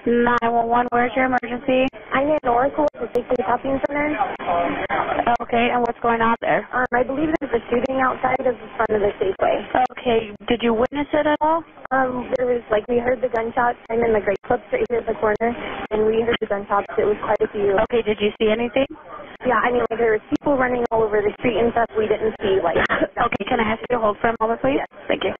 911, where's your emergency? I'm in Oracle at the Safety Shopping Center. Okay, and what's going on there? I believe there's a shooting outside of the front of the Safeway. Okay, did you witness it at all? There was, we heard the gunshots. I'm in the Great Club right here at the corner, and we heard the gunshots. It was quite a few. Okay, did you see anything? Yeah, there was people running all over the street and stuff. We didn't see, Okay, can I ask you to hold for a moment, please? Yes. Thank you.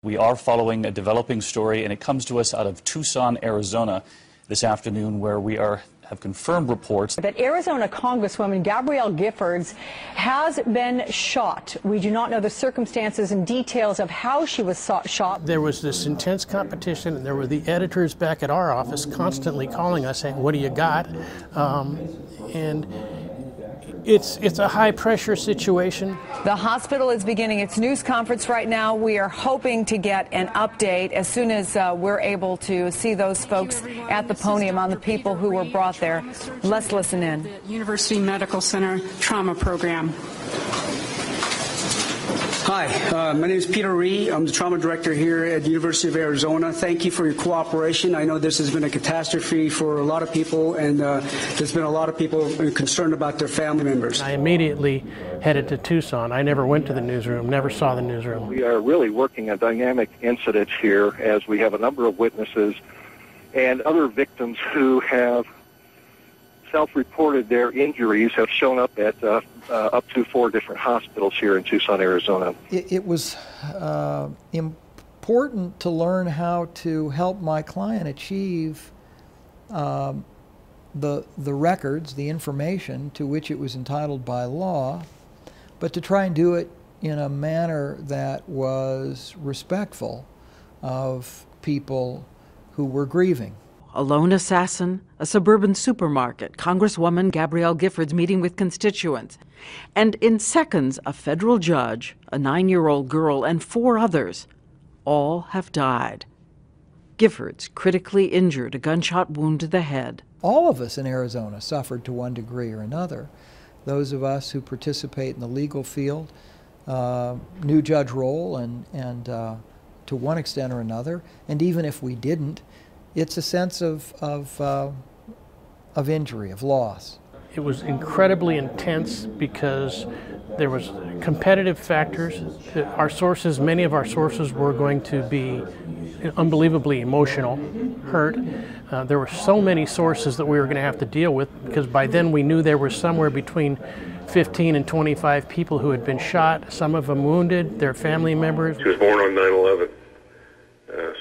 We are following a developing story, and it comes to us out of Tucson, Arizona this afternoon, where we have confirmed reports that Arizona Congresswoman Gabrielle Giffords has been shot. We do not know the circumstances and details of how she was shot. There was this intense competition, and there were the editors back at our office constantly calling us saying, "What do you got?" And it's a high-pressure situation. The hospital is beginning its news conference right now. We are hoping to get an update as soon as we're able to see those folks at the podium on the people who were brought there. Let's listen in. The University Medical Center Trauma Program. Hi, my name is Peter Ree. I'm the trauma director here at the University of Arizona. Thank you for your cooperation. I know this has been a catastrophe for a lot of people, and there's been a lot of people concerned about their family members. I immediately headed to Tucson. I never went to the newsroom, never saw the newsroom. We are really working a dynamic incident here, as we have a number of witnesses and other victims who have self-reported their injuries, have shown up at up to 4 different hospitals here in Tucson, Arizona. It was important to learn how to help my client achieve the records, the information to which it was entitled by law, but to try and do it in a manner that was respectful of people who were grieving. A lone assassin, a suburban supermarket, Congresswoman Gabrielle Giffords meeting with constituents. And in seconds, a federal judge, a 9-year-old girl, and 4 others. All have died. Giffords critically injured, a gunshot wound to the head. All of us in Arizona suffered to one degree or another. Those of us who participate in the legal field knew Judge Roll and to one extent or another, and even if we didn't, it's a sense of injury, of loss. It was incredibly intense because there was competitive factors. Our sources, many of our sources were going to be unbelievably emotional, hurt. There were so many sources that we were going to have to deal with, because by then we knew there were somewhere between 15 and 25 people who had been shot, some of them wounded, their family members. She was born on 9/11,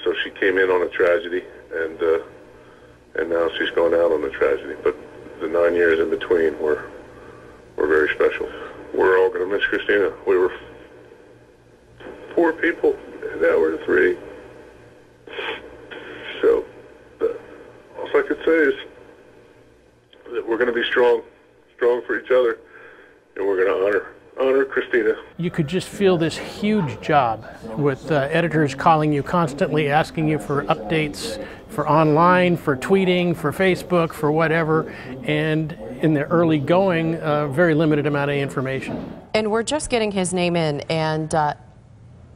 so she came in on a tragedy, and now she's gone out on a tragedy. But the 9 years in between were very special. We're all going to miss Christina. We were 4 people, and now we're 3. So all I could say is that we're going to be strong for each other, and we're going to honor Christina. You could just feel this huge job with editors calling you constantly, asking you for updates, for online, for tweeting, for Facebook, for whatever, and in the early going, very limited amount of information. And we're just getting his name in, and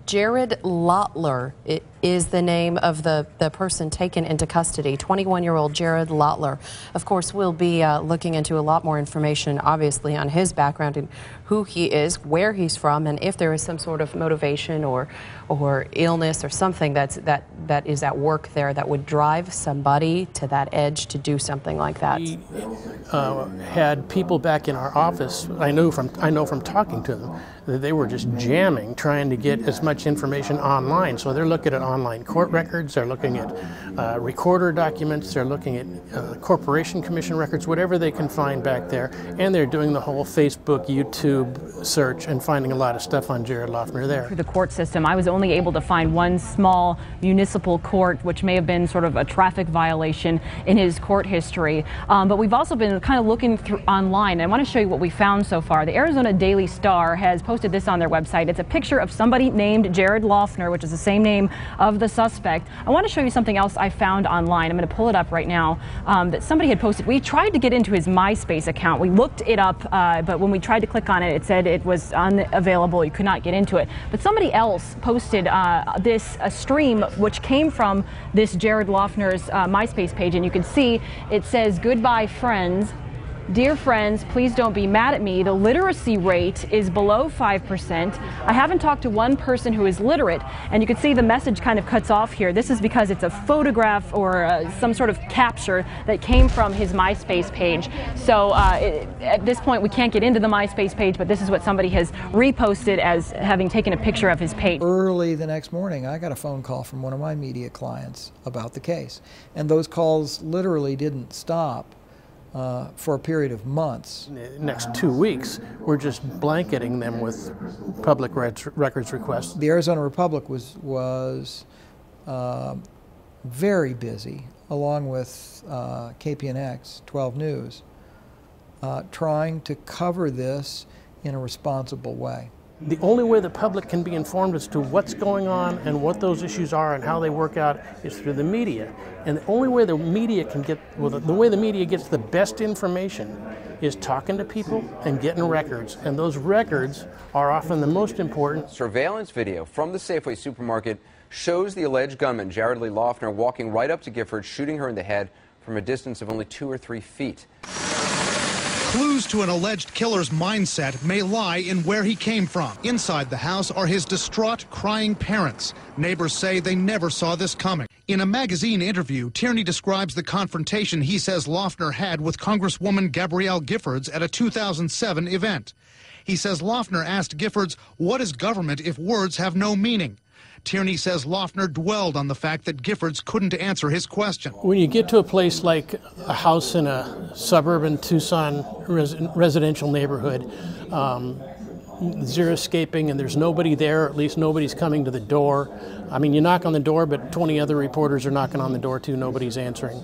Jared Lottler is the name of the person taken into custody, 21-year-old Jared Lottler. Of course, we'll be looking into a lot more information, obviously, on his background and who he is, where he's from, and if there is some sort of motivation or illness or something that is at work there that would drive somebody to that edge to do something like that. We had people back in our office, I know from talking to them, that they were just jamming, trying to get as much information online. So they're looking at online court records, they're looking at recorder documents, they're looking at Corporation Commission records, whatever they can find back there, and they're doing the whole Facebook, YouTube search and finding a lot of stuff on Jared Lottler there. Through the court system, I was only able to find one small municipal court, which may have been sort of a traffic violation in his court history. But we've also been kind of looking through online. I want to show you what we found so far. The Arizona Daily Star has posted this on their website. It's a picture of somebody named Jared Lottler, which is the same name of the suspect. I want to show you something else I found online. I'm going to pull it up right now, that somebody had posted. We tried to get into his MySpace account. We looked it up, but when we tried to click on it, it said it was unavailable. You could not get into it. But somebody else posted a stream which came from this Jared Loughner's MySpace page, and you can see it says, "Goodbye, friends. Dear friends, please don't be mad at me. The literacy rate is below 5%. I haven't talked to one person who is literate." And you can see the message kind of cuts off here. This is because it's a photograph or some sort of capture that came from his MySpace page. So at this point, we can't get into the MySpace page, but this is what somebody has reposted as having taken a picture of his page. Early the next morning, I got a phone call from one of my media clients about the case. And those calls literally didn't stop for a period of months. The next 2 weeks, we're just blanketing them with public records requests. The Arizona Republic was very busy, along with KPNX, 12 News, trying to cover this in a responsible way. The only way the public can be informed as to what's going on and what those issues are and how they work out is through the media. And the only way the media can get, well, the way the media gets the best information is talking to people and getting records. And those records are often the most important. Surveillance video from the Safeway supermarket shows the alleged gunman, Jared Lee Loughner, walking right up to Gifford, shooting her in the head from a distance of only 2 or 3 feet. Clues to an alleged killer's mindset may lie in where he came from. Inside the house are his distraught, crying parents. Neighbors say they never saw this coming. In a magazine interview, Tierney describes the confrontation he says Loughner had with Congresswoman Gabrielle Giffords at a 2007 event. He says Loughner asked Giffords, "What is government if words have no meaning?" Tierney says Loughner dwelled on the fact that Giffords couldn't answer his question. When you get to a place like a house in a suburban Tucson residential neighborhood, there's escaping and there's nobody there, or at least nobody's coming to the door. I mean, you knock on the door, but 20 other reporters are knocking on the door too, nobody's answering.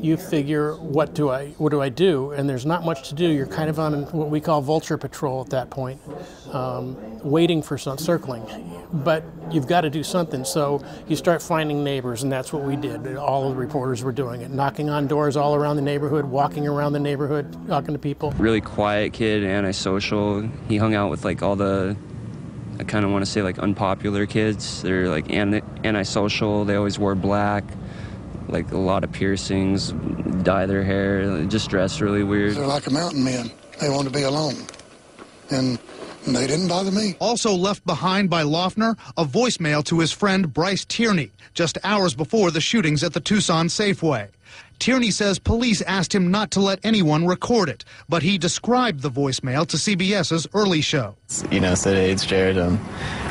You figure, what do I do? And there's not much to do. You're kind of on what we call vulture patrol at that point, waiting for some circling. But you've got to do something, so you start finding neighbors, and that's what we did. All of the reporters were doing it, knocking on doors all around the neighborhood, walking around the neighborhood, talking to people. Really quiet kid, antisocial. He hung out with like all the, I kind of want to say like unpopular kids. They're like antisocial. They always wore black, like a lot of piercings, dye their hair, just dress really weird. They're like a mountain men. They want to be alone. And they didn't bother me. Also left behind by Loughner, a voicemail to his friend Bryce Tierney, just hours before the shootings at the Tucson Safeway. Tierney says police asked him not to let anyone record it, but he described the voicemail to CBS's Early Show. You know, said, "Hey, it's Jared.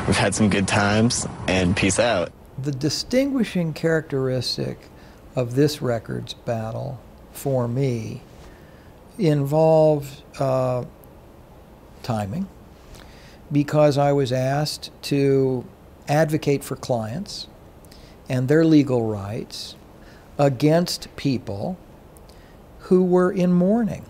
We've had some good times, and peace out." The distinguishing characteristic of this records battle for me involved timing, because I was asked to advocate for clients and their legal rights against people who were in mourning.